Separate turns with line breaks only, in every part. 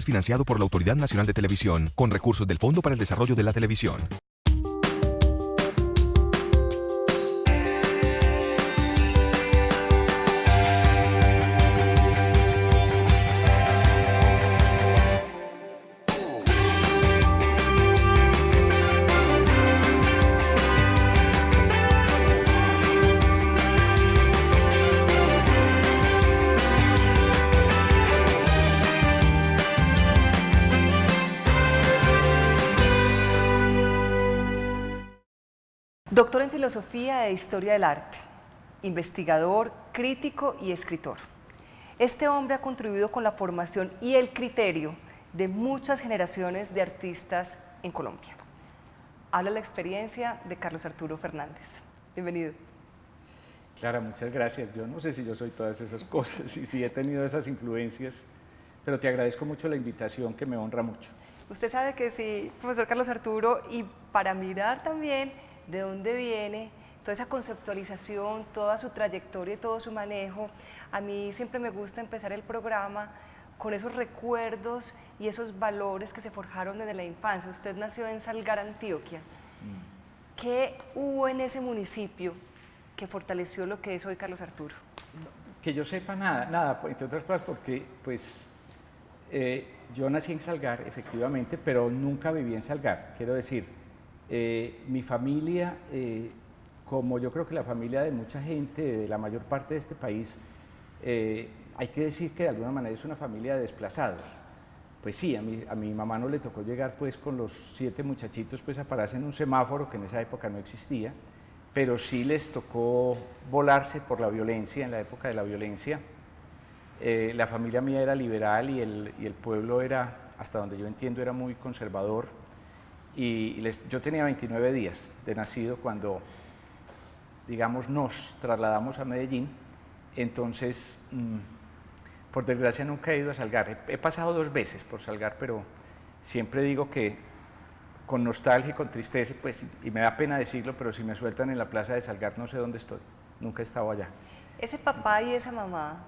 financiado por la Autoridad Nacional de Televisión, con recursos del Fondo para el Desarrollo de la Televisión.
Doctor en Filosofía e Historia del Arte, investigador, crítico y escritor. Este hombre ha contribuido con la formación y el criterio de muchas generaciones de artistas en Colombia. Habla la experiencia de Carlos Arturo Fernández. Bienvenido.
Clara, muchas gracias. Yo no sé si yo soy todas esas cosas y si he tenido esas influencias, pero te agradezco mucho la invitación, que me honra mucho.
Usted sabe que sí, profesor Carlos Arturo, y para mirar también de dónde viene toda esa conceptualización, toda su trayectoria y todo su manejo, a mí siempre me gusta empezar el programa con esos recuerdos y esos valores que se forjaron desde la infancia. Usted nació en Salgar, Antioquia. ¿Qué hubo en ese municipio que fortaleció lo que es hoy Carlos Arturo?
Que yo sepa nada, entre otras cosas porque yo nací en Salgar, efectivamente, pero nunca viví en Salgar. Quiero decir, mi familia, como yo creo que la familia de mucha gente, de la mayor parte de este país, hay que decir que de alguna manera es una familia de desplazados. Pues sí, a mi mamá no le tocó llegar pues con los 7 muchachitos pues a pararse en un semáforo, que en esa época no existía, pero sí les tocó volarse por la violencia, en la época de la violencia. La familia mía era liberal y el pueblo era, hasta donde yo entiendo, era muy conservador. Yo tenía 29 días de nacido cuando, digamos, nos trasladamos a Medellín. Entonces, por desgracia nunca he ido a Salgar. He pasado 2 veces por Salgar, pero siempre digo que con nostalgia y con tristeza, pues, y me da pena decirlo, pero si me sueltan en la plaza de Salgar no sé dónde estoy, nunca he estado allá.
Ese papá y esa mamá,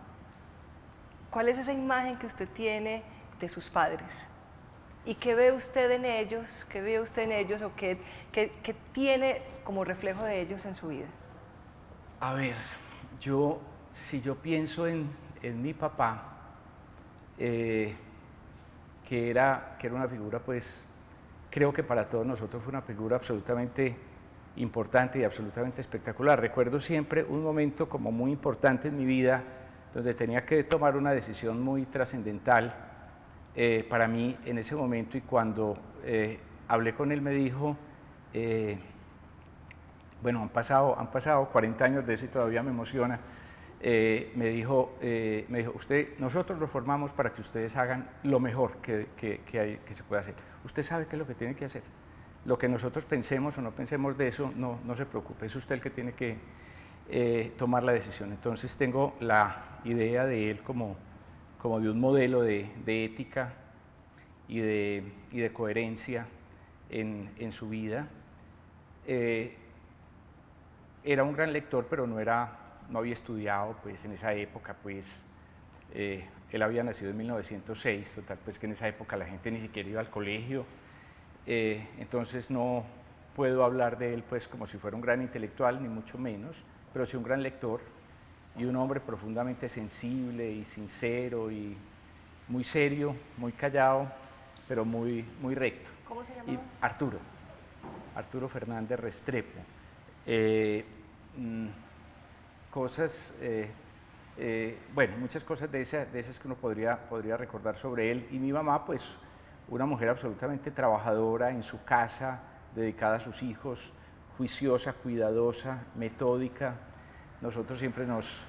¿cuál es esa imagen que usted tiene de sus padres? ¿Y qué ve usted en ellos? ¿Qué ve usted en ellos o qué tiene como reflejo de ellos en su vida?
A ver, si yo pienso en mi papá, que era una figura, pues, creo que para todos nosotros fue una figura absolutamente importante y absolutamente espectacular. Recuerdo siempre un momento como muy importante en mi vida, donde tenía que tomar una decisión muy trascendental. Para mí en ese momento, y cuando hablé con él me dijo, bueno, han pasado 40 años de eso y todavía me emociona, me dijo, nosotros los formamos para que ustedes hagan lo mejor que se puede hacer. Usted sabe qué es lo que tiene que hacer. Lo que nosotros pensemos o no pensemos de eso, no se preocupe, es usted el que tiene que tomar la decisión. Entonces tengo la idea de él como de un modelo de ética y de coherencia en su vida. Era un gran lector, pero no había estudiado pues, en esa época. Pues, él había nacido en 1906, total, pues que en esa época la gente ni siquiera iba al colegio. Entonces no puedo hablar de él pues, como si fuera un gran intelectual, ni mucho menos, pero sí un gran lector. Y un hombre profundamente sensible y sincero y muy serio, muy callado, pero muy recto.
¿Cómo se llamaba?
Arturo Fernández Restrepo. Muchas cosas de esas que uno podría recordar sobre él. Y mi mamá, pues, una mujer absolutamente trabajadora en su casa, dedicada a sus hijos, juiciosa, cuidadosa, metódica. Nosotros siempre nos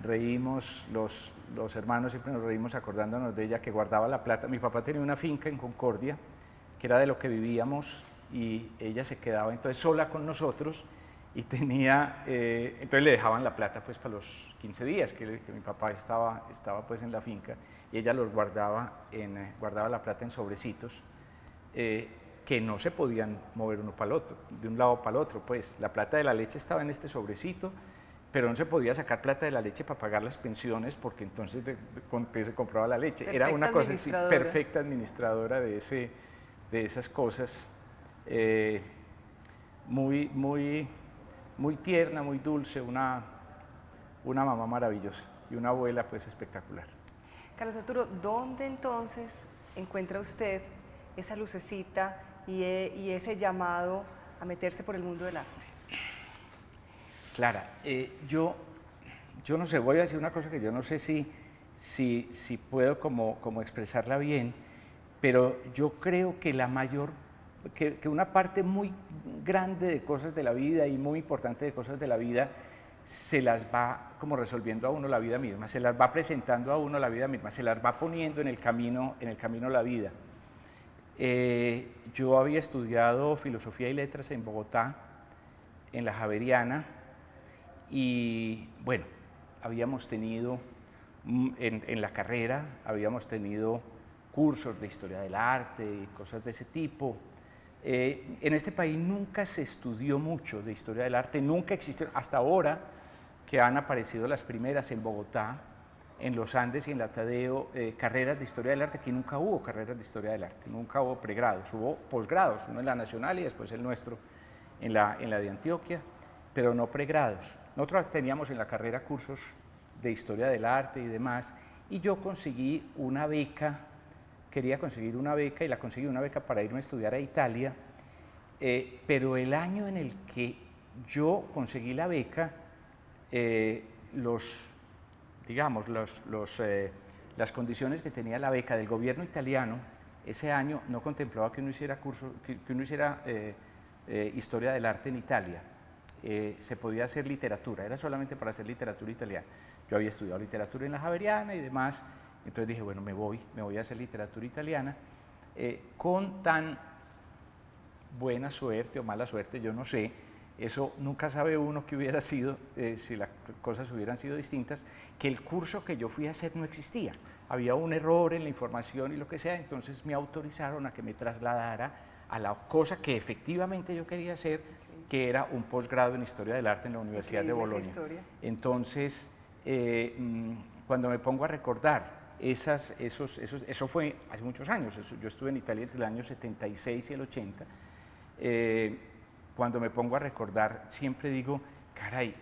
reímos, los hermanos siempre nos reímos acordándonos de ella, que guardaba la plata. Mi papá tenía una finca en Concordia, que era de lo que vivíamos, y ella se quedaba entonces sola con nosotros y entonces le dejaban la plata pues para los 15 días que mi papá estaba pues en la finca, y ella guardaba la plata en sobrecitos, que no se podían mover uno para el otro, de un lado para el otro. Pues la plata de la leche estaba en este sobrecito, pero no se podía sacar plata de la leche para pagar las pensiones porque entonces con que se compraba la leche. Era una cosa así, perfecta administradora de esas cosas, muy tierna, muy dulce, una mamá maravillosa y una abuela pues espectacular.
Carlos Arturo, ¿dónde entonces encuentra usted esa lucecita y ese llamado a meterse por el mundo del arte?
Clara, yo no sé, voy a decir una cosa que yo no sé si puedo como expresarla bien, pero yo creo que que una parte muy grande de cosas de la vida y muy importante de cosas de la vida se las va como resolviendo a uno la vida misma, se las va presentando a uno la vida misma, se las va poniendo en el camino la vida. Yo había estudiado Filosofía y Letras en Bogotá, en la Javeriana, y bueno, habíamos tenido en la carrera, habíamos tenido cursos de Historia del Arte y cosas de ese tipo. En este país nunca se estudió mucho de Historia del Arte, nunca existieron, hasta ahora que han aparecido las primeras en Bogotá, en los Andes y en la Tadeo, carreras de Historia del Arte. Aquí nunca hubo carreras de Historia del Arte, nunca hubo pregrados, hubo posgrados, uno en la Nacional y después el nuestro en la de Antioquia, pero no pregrados. Nosotros teníamos en la carrera cursos de Historia del Arte y demás, y yo conseguí una beca, quería conseguir una beca y la conseguí, una beca para irme a estudiar a Italia, pero el año en el que yo conseguí la beca, las condiciones que tenía la beca del gobierno italiano ese año no contemplaba que uno hiciera Historia del Arte en Italia. Se podía hacer literatura, era solamente para hacer literatura italiana. Yo había estudiado literatura en la Javeriana y demás, entonces dije, bueno, me voy a hacer literatura italiana, con tan buena suerte o mala suerte, yo no sé, eso nunca sabe uno que hubiera sido, si las cosas hubieran sido distintas, que el curso que yo fui a hacer no existía. Había un error en la información y lo que sea, entonces me autorizaron a que me trasladara a la cosa que efectivamente yo quería hacer, que era un posgrado en Historia del Arte en la Universidad de Bolonia. Entonces, cuando me pongo a recordar, eso fue hace muchos años, yo estuve en Italia entre el año 76 y el 80, cuando me pongo a recordar, siempre digo, caray,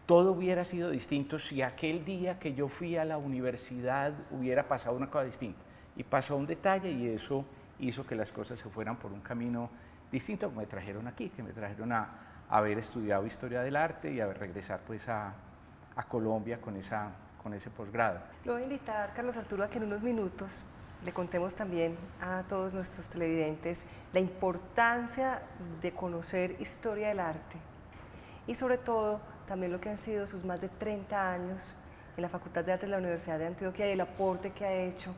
todo hubiera sido distinto si aquel día que yo fui a la universidad hubiera pasado una cosa distinta. Y pasó un detalle y eso hizo que las cosas se fueran por un camino distinto, que me trajeron aquí, que me trajeron a haber estudiado Historia del Arte y a regresar pues a Colombia con ese posgrado.
Lo voy a invitar, Carlos Arturo, a que en unos minutos le contemos también a todos nuestros televidentes la importancia de conocer historia del arte y sobre todo también lo que han sido sus más de 30 años en la Facultad de Artes de la Universidad de Antioquia y el aporte que ha hecho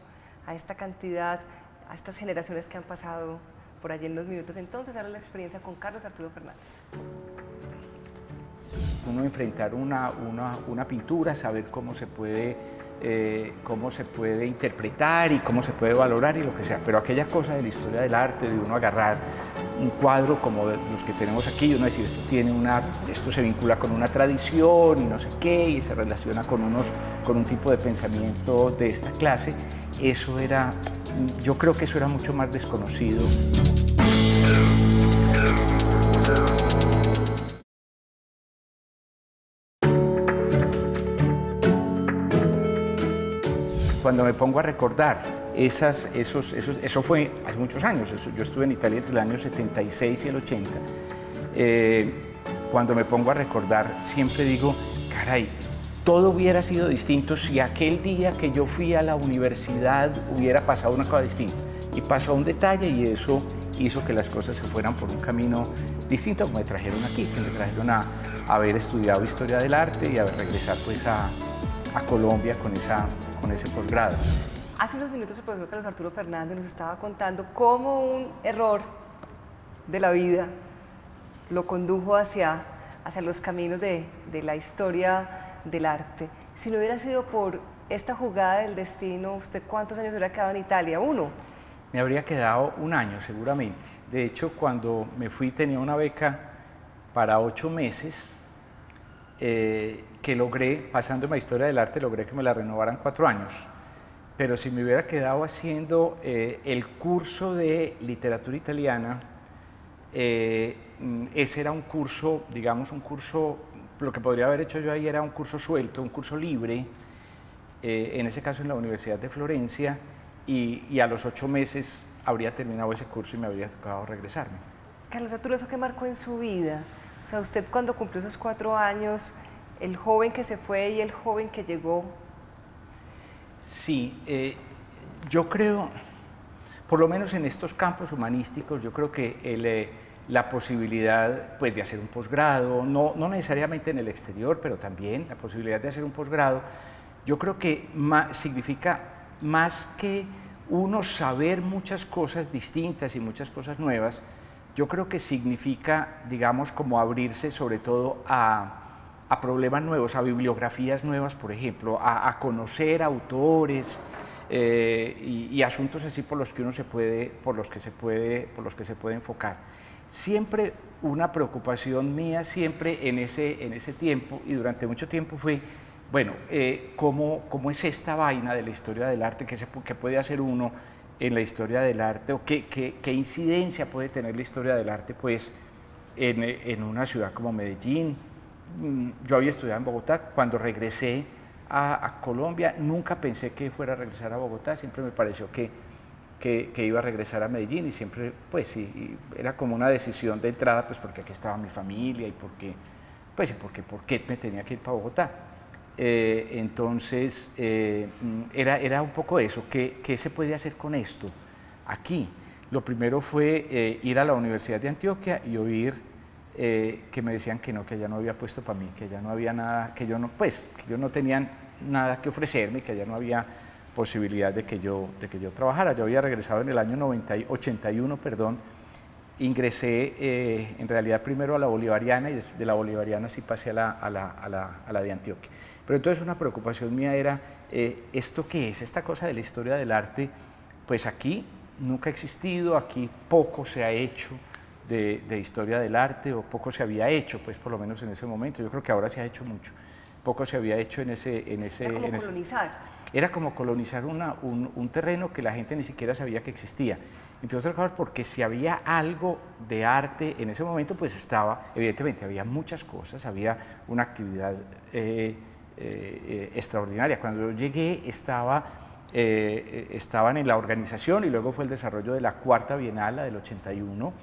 a esta cantidad, a estas generaciones que han pasado por allí en unos minutos. Entonces, ahora la experiencia con Carlos Arturo Fernández.
Uno enfrentar una pintura, saber cómo se puede interpretar y cómo se puede valorar y lo que sea, pero aquella cosa de la historia del arte, de uno agarrar un cuadro como los que tenemos aquí y uno decir, esto se vincula con una tradición y no sé qué, y se relaciona con un tipo de pensamiento de esta clase, yo creo que eso era mucho más desconocido. Cuando me pongo a recordar, eso fue hace muchos años, yo estuve en Italia entre el año 76 y el 80. Cuando me pongo a recordar, siempre digo, caray, todo hubiera sido distinto si aquel día que yo fui a la universidad hubiera pasado una cosa distinta. Y pasó un detalle y eso hizo que las cosas se fueran por un camino distinto, como me trajeron aquí, que me trajeron a haber estudiado Historia del Arte y a regresar pues a Colombia con ese posgrado.
Hace unos minutos el profesor Carlos Arturo Fernández nos estaba contando cómo un error de la vida lo condujo hacia los caminos de la historia del arte. Si no hubiera sido por esta jugada del destino, ¿usted cuántos años hubiera quedado en Italia? ¿1?
Me habría quedado un año seguramente. De hecho, cuando me fui tenía una beca para 8 meses que logré, pasándome a Historia del Arte, logré que me la renovaran 4 años. Pero si me hubiera quedado haciendo el curso de literatura italiana, ese era un curso, digamos, un curso, lo que podría haber hecho yo ahí era un curso suelto, un curso libre, en ese caso en la Universidad de Florencia, y a los 8 meses habría terminado ese curso y me habría tocado regresarme.
Carlos Arturo, ¿eso qué marcó en su vida? O sea, usted cuando cumplió esos 4 años, el joven que se fue y el joven que llegó.
Sí, yo creo, por lo menos en estos campos humanísticos, yo creo que la posibilidad pues, de hacer un posgrado, no necesariamente en el exterior, pero también la posibilidad de hacer un posgrado, yo creo que significa más que uno saber muchas cosas distintas y muchas cosas nuevas, yo creo que significa, digamos, como abrirse sobre todo a problemas nuevos, a bibliografías nuevas, por ejemplo, a conocer autores y asuntos así por los que uno se puede, por los que se puede enfocar. Siempre una preocupación mía, siempre en ese tiempo y durante mucho tiempo fue, bueno, ¿cómo es esta vaina de la historia del arte? ¿Qué puede hacer uno en la historia del arte? ¿O qué incidencia puede tener la historia del arte pues, en una ciudad como Medellín? Yo había estudiado en Bogotá, cuando regresé a Colombia nunca pensé que fuera a regresar a Bogotá, siempre me pareció que iba a regresar a Medellín y siempre, pues sí, era como una decisión de entrada, pues porque aquí estaba mi familia y por qué me tenía que ir para Bogotá. Entonces, era un poco eso, ¿qué se puede hacer con esto aquí? Lo primero fue ir a la Universidad de Antioquia y oír que me decían que allá no había puesto para mí, que allá no había nada, que yo no tenía nada que ofrecerme, que allá no había posibilidad de que yo trabajara. Yo había regresado en el año 81, ingresé en realidad primero a la Bolivariana y de la Bolivariana sí pasé a la de Antioquia. Pero entonces una preocupación mía era, ¿esto qué es? Esta cosa de la historia del arte, pues aquí nunca ha existido, aquí poco se ha hecho de historia del arte, o poco se había hecho, pues por lo menos en ese momento. Yo creo que ahora se ha hecho mucho. Poco se había hecho en ese...
Era como colonizar.
Era como colonizar un terreno que la gente ni siquiera sabía que existía. Entre otras cosas, porque si había algo de arte en ese momento, pues estaba, evidentemente, había muchas cosas, había una actividad extraordinaria. Cuando yo llegué estaban en la organización y luego fue el desarrollo de la cuarta Bienal, la del 81,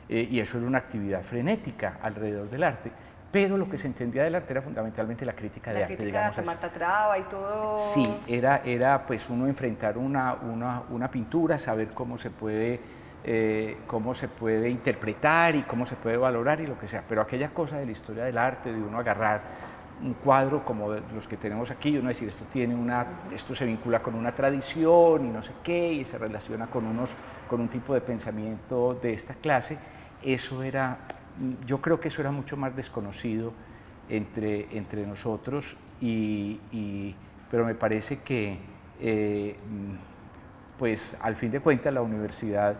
y eso era una actividad frenética alrededor del arte. Pero lo que se entendía del arte era fundamentalmente la crítica de arte, digamos así.
La crítica de Marta Traba y todo.
Sí, era pues uno enfrentar una pintura, saber cómo se puede interpretar y cómo se puede valorar y lo que sea. Pero aquella cosa de la historia del arte, de uno agarrar un cuadro como los que tenemos aquí, y uno decir esto se vincula con una tradición y no sé qué, y se relaciona con un tipo de pensamiento de esta clase, yo creo que eso era mucho más desconocido entre nosotros, pero me parece que, pues al fin de cuentas, la universidad,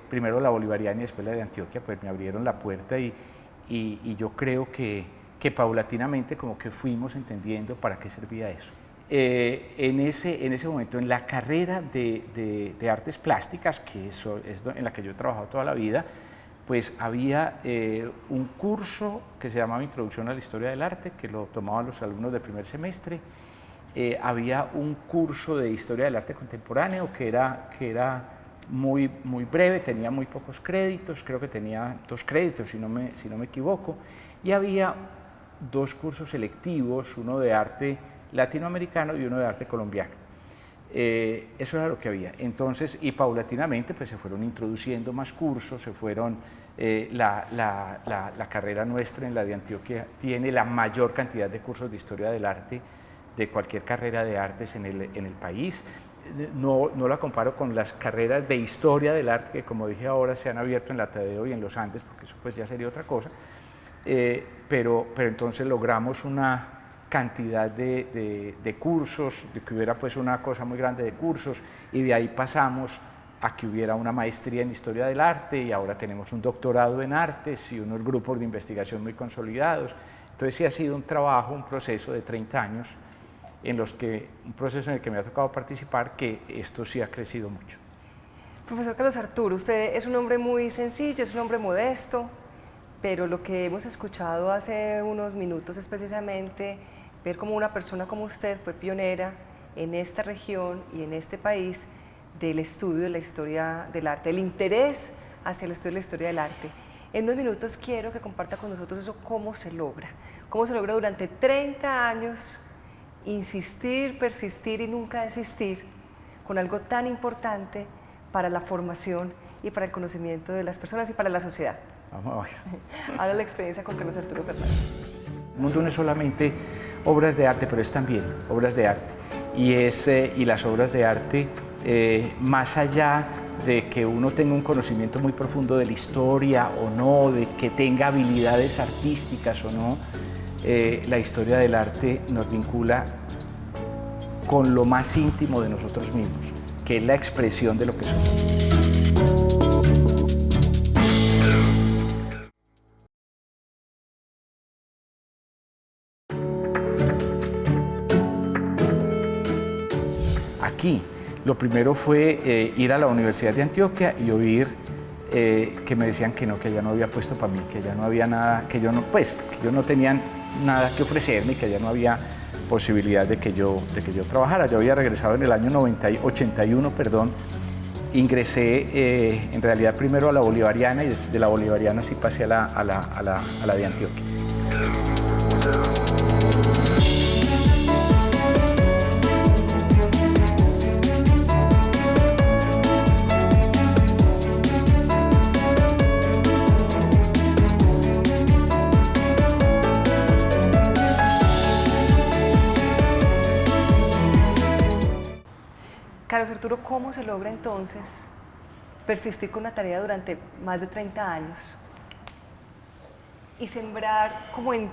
primero la Bolivariana y después la de Antioquia, pues me abrieron la puerta y yo creo que paulatinamente como que fuimos entendiendo para qué servía eso. En ese momento, en la carrera de artes plásticas, que es en la que yo he trabajado toda la vida, pues había un curso que se llamaba Introducción a la Historia del Arte, que lo tomaban los alumnos del primer semestre. Había un curso de Historia del Arte Contemporáneo que era muy breve, tenía muy pocos créditos, creo que tenía 2 créditos si no me equivoco, y había 2 cursos selectivos, uno de arte latinoamericano y uno de arte colombiano. Eso era lo que había. Entonces, y paulatinamente pues se fueron introduciendo más cursos, la carrera nuestra en la de Antioquia tiene la mayor cantidad de cursos de historia del arte de cualquier carrera de artes en el país. No la comparo con las carreras de historia del arte que, como dije ahora, se han abierto en la Tadeo y en los Andes, porque eso pues ya sería otra cosa, pero entonces logramos una cantidad de cursos, de que hubiera pues una cosa muy grande de cursos, y de ahí pasamos a que hubiera una maestría en historia del arte, y ahora tenemos un doctorado en artes y unos grupos de investigación muy consolidados. Entonces sí ha sido un trabajo, un proceso de 30 años, un proceso en el que me ha tocado participar, que esto sí ha crecido mucho.
Profesor Carlos Arturo, usted es un hombre muy sencillo, es un hombre modesto, pero lo que hemos escuchado hace unos minutos es precisamente ver cómo una persona como usted fue pionera en esta región y en este país del estudio de la historia del arte, el interés hacia el estudio de la historia del arte. En unos minutos quiero que comparta con nosotros eso, cómo se logra durante 30 años insistir, persistir y nunca desistir con algo tan importante para la formación y para el conocimiento de las personas y para la sociedad.
Vamos a ver.
Ahora la experiencia con Carlos Arturo Fernández.
El mundo no es solamente obras de arte, pero es también obras de arte. Y las obras de arte, más allá de que uno tenga un conocimiento muy profundo de la historia o no, de que tenga habilidades artísticas o no, la historia del arte nos vincula con lo más íntimo de nosotros mismos, que es la expresión de lo que somos. Aquí, lo primero fue ir a la Universidad de Antioquia y oír que me decían que ya no había puesto para mí, que ya no había nada, que yo no tenía nada que ofrecerme, que ya no había posibilidad de que yo trabajara. Yo había regresado en el año 81, ingresé en realidad primero a la Bolivariana y de la Bolivariana sí pasé a la de Antioquia.
Carlos Arturo, ¿cómo se logra entonces persistir con una tarea durante más de 30 años y sembrar como en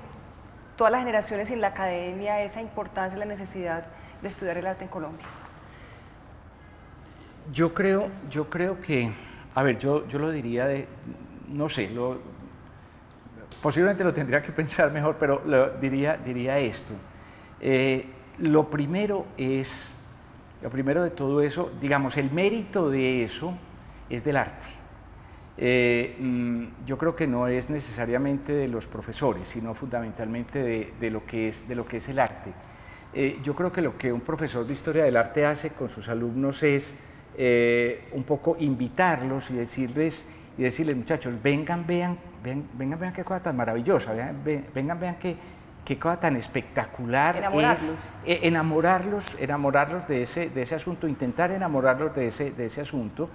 todas las generaciones y en la academia esa importancia y la necesidad de estudiar el arte en Colombia?
Yo creo que, a ver, yo lo diría no sé, posiblemente lo tendría que pensar mejor, pero diría esto. Lo primero de todo eso, digamos, el mérito de eso es del arte. Yo creo que no es necesariamente de los profesores, sino fundamentalmente de lo que es el arte. Yo creo que lo que un profesor de historia del arte hace con sus alumnos es un poco invitarlos y decirles, muchachos, vengan, vean qué cosa tan maravillosa, vengan, vean qué cosa tan espectacular es enamorarlos de ese asunto, intentar enamorarlos de ese asunto,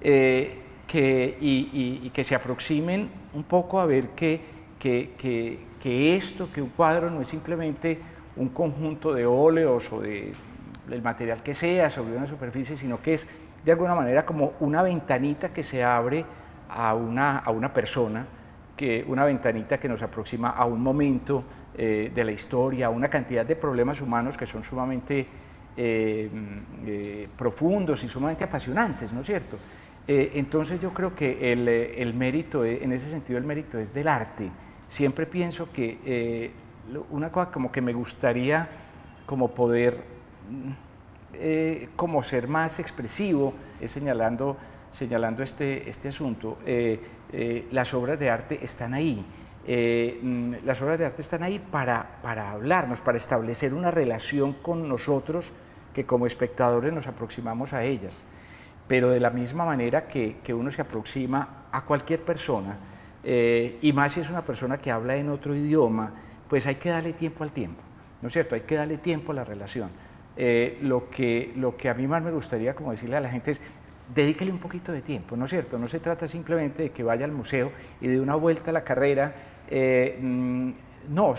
y que se aproximen un poco a ver que un cuadro no es simplemente un conjunto de óleos o del material que sea sobre una superficie, sino que es de alguna manera como una ventanita que se abre a una persona, una ventanita que nos aproxima a un momento de la historia, a una cantidad de problemas humanos que son sumamente profundos y sumamente apasionantes, ¿no es cierto? Entonces yo creo que el mérito, en ese sentido el mérito es del arte. Siempre pienso que una cosa como que me gustaría como poder como ser más expresivo es señalando este asunto. Las obras de arte están ahí. Las obras de arte están ahí para hablarnos, para establecer una relación con nosotros que como espectadores nos aproximamos a ellas. Pero de la misma manera que uno se aproxima a cualquier persona, y más si es una persona que habla en otro idioma, pues hay que darle tiempo al tiempo, ¿no es cierto? Hay que darle tiempo a la relación. Lo que a mí más me gustaría como decirle a la gente es, dedíquele un poquito de tiempo, ¿no es cierto? No se trata simplemente de que vaya al museo y de una vuelta a la carrera, no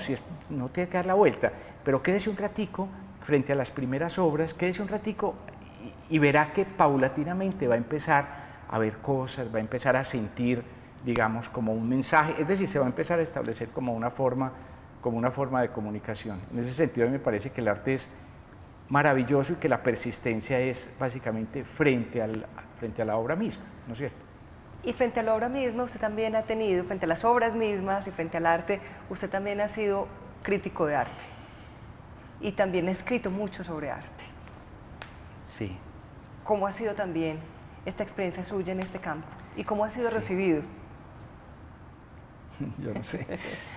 tiene que dar la vuelta, pero quédese un ratico frente a las primeras obras, quédese un ratico y verá que paulatinamente va a empezar a ver cosas, va a empezar a sentir, digamos, como un mensaje, es decir, se va a empezar a establecer como una forma de comunicación. En ese sentido, a mí me parece que el arte es maravilloso y que la persistencia es básicamente frente a la obra misma, ¿no es cierto?
Y frente a la obra misma, usted también ha tenido, frente a las obras mismas y frente al arte, usted también ha sido crítico de arte y también ha escrito mucho sobre arte.
Sí.
¿Cómo ha sido también esta experiencia suya en este campo? ¿Y cómo ha sido recibido?
Yo no sé.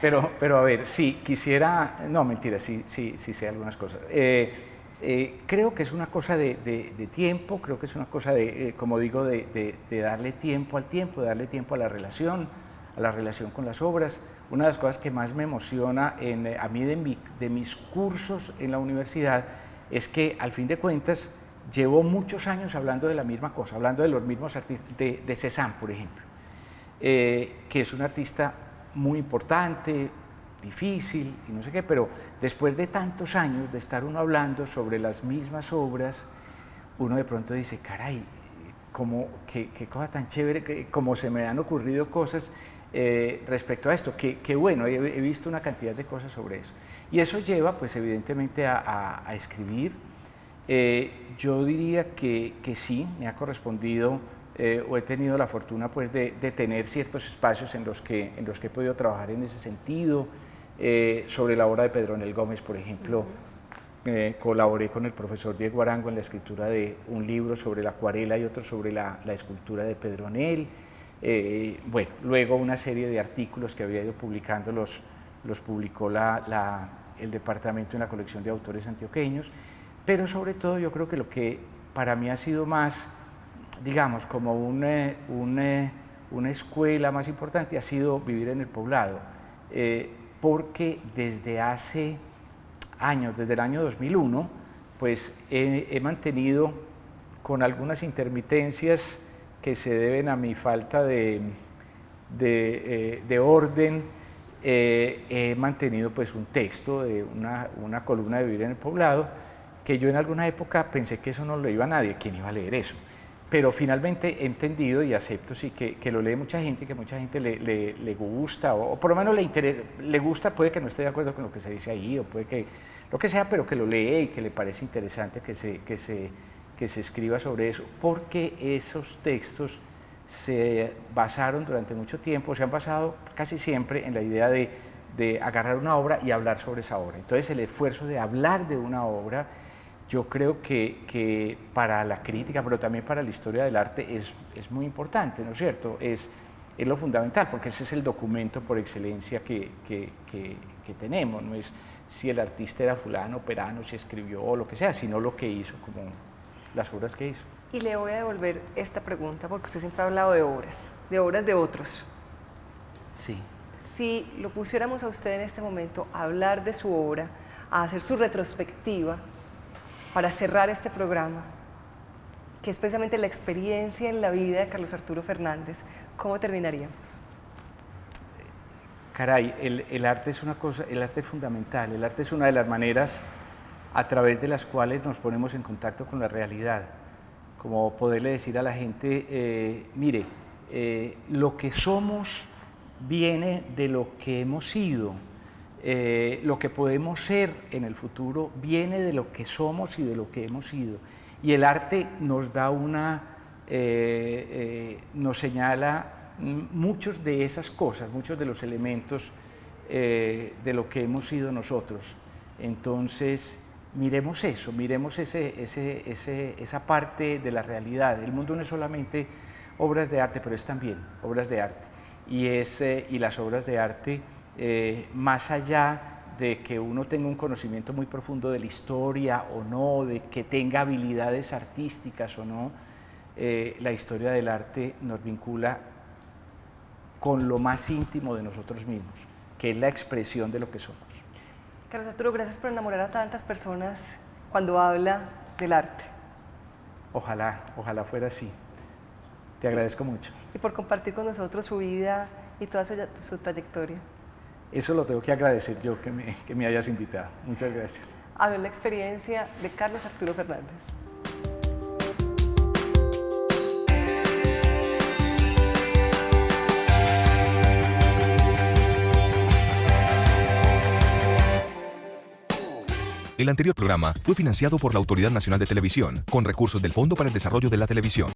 Pero a ver, sí, quisiera... No, mentira, sí sé algunas cosas. Creo que es una cosa de tiempo, creo que es una cosa como digo, de darle tiempo al tiempo, de darle tiempo a la relación con las obras. Una de las cosas que más me emociona a mí de mis cursos en la universidad es que, al fin de cuentas, llevo muchos años hablando de la misma cosa, hablando de los mismos artistas, de Cézanne, por ejemplo, que es un artista muy importante, difícil y no sé qué, pero después de tantos años de estar uno hablando sobre las mismas obras, uno de pronto dice, caray, qué cosa tan chévere, como se me han ocurrido cosas respecto a esto, que bueno, he visto una cantidad de cosas sobre eso. Y eso lleva, pues evidentemente, a escribir. Yo diría que sí, me ha correspondido o he tenido la fortuna pues, de tener ciertos espacios en los que he podido trabajar en ese sentido. Sobre la obra de Pedronel Gómez, por ejemplo, colaboré con el profesor Diego Arango en la escritura de un libro sobre la acuarela y otro sobre la escultura de Pedronel. Bueno, luego una serie de artículos que había ido publicando los publicó el departamento en la colección de autores antioqueños, pero sobre todo yo creo que lo que para mí ha sido más, digamos, como una escuela más importante ha sido vivir en el poblado, porque desde hace años, desde el año 2001, pues he mantenido con algunas intermitencias que se deben a mi falta de orden, he mantenido pues un texto de una columna de Vivir en el Poblado, que yo en alguna época pensé que eso no lo iba a nadie, ¿quién iba a leer eso? Pero finalmente he entendido y acepto sí, que lo lee mucha gente, que mucha gente le gusta, o por lo menos le interesa, le gusta, puede que no esté de acuerdo con lo que se dice ahí, o puede que lo que sea, pero que lo lee y que le parece interesante que se escriba sobre eso, porque esos textos se basaron durante mucho tiempo, se han basado casi siempre en la idea de agarrar una obra y hablar sobre esa obra. Entonces el esfuerzo de hablar de una obra, yo creo que para la crítica, pero también para la historia del arte es muy importante, ¿no es cierto? Es lo fundamental, porque ese es el documento por excelencia que tenemos, no es si el artista era fulano, perano, si escribió o lo que sea, sino lo que hizo, como las obras que hizo.
Y le voy a devolver esta pregunta, porque usted siempre ha hablado de obras de otros.
Sí.
Si lo pusiéramos a usted en este momento a hablar de su obra, a hacer su retrospectiva, para cerrar este programa, que es precisamente la experiencia en la vida de Carlos Arturo Fernández, ¿cómo terminaríamos?
Caray, el arte es una cosa, el arte es fundamental, el arte es una de las maneras a través de las cuales nos ponemos en contacto con la realidad, como poderle decir a la gente, mire, lo que somos viene de lo que hemos sido. Lo que podemos ser en el futuro viene de lo que somos y de lo que hemos sido. Y el arte nos da nos señala muchos de esas cosas, muchos de los elementos de lo que hemos sido nosotros. Entonces, miremos eso, miremos esa parte de la realidad. El mundo no es solamente obras de arte, pero es también obras de arte. Y las obras de arte, más allá de que uno tenga un conocimiento muy profundo de la historia o no, de que tenga habilidades artísticas o no, la historia del arte nos vincula con lo más íntimo de nosotros mismos, que es la expresión de lo que somos.
Carlos Arturo, gracias por enamorar a tantas personas cuando habla del arte.
Ojalá fuera así. Te agradezco mucho.
Y por compartir con nosotros su vida y toda su trayectoria.
Eso lo tengo que agradecer yo, que me hayas invitado. Muchas gracias.
Habló la experiencia de Carlos Arturo Fernández.
El anterior programa fue financiado por la Autoridad Nacional de Televisión, con recursos del Fondo para el Desarrollo de la Televisión.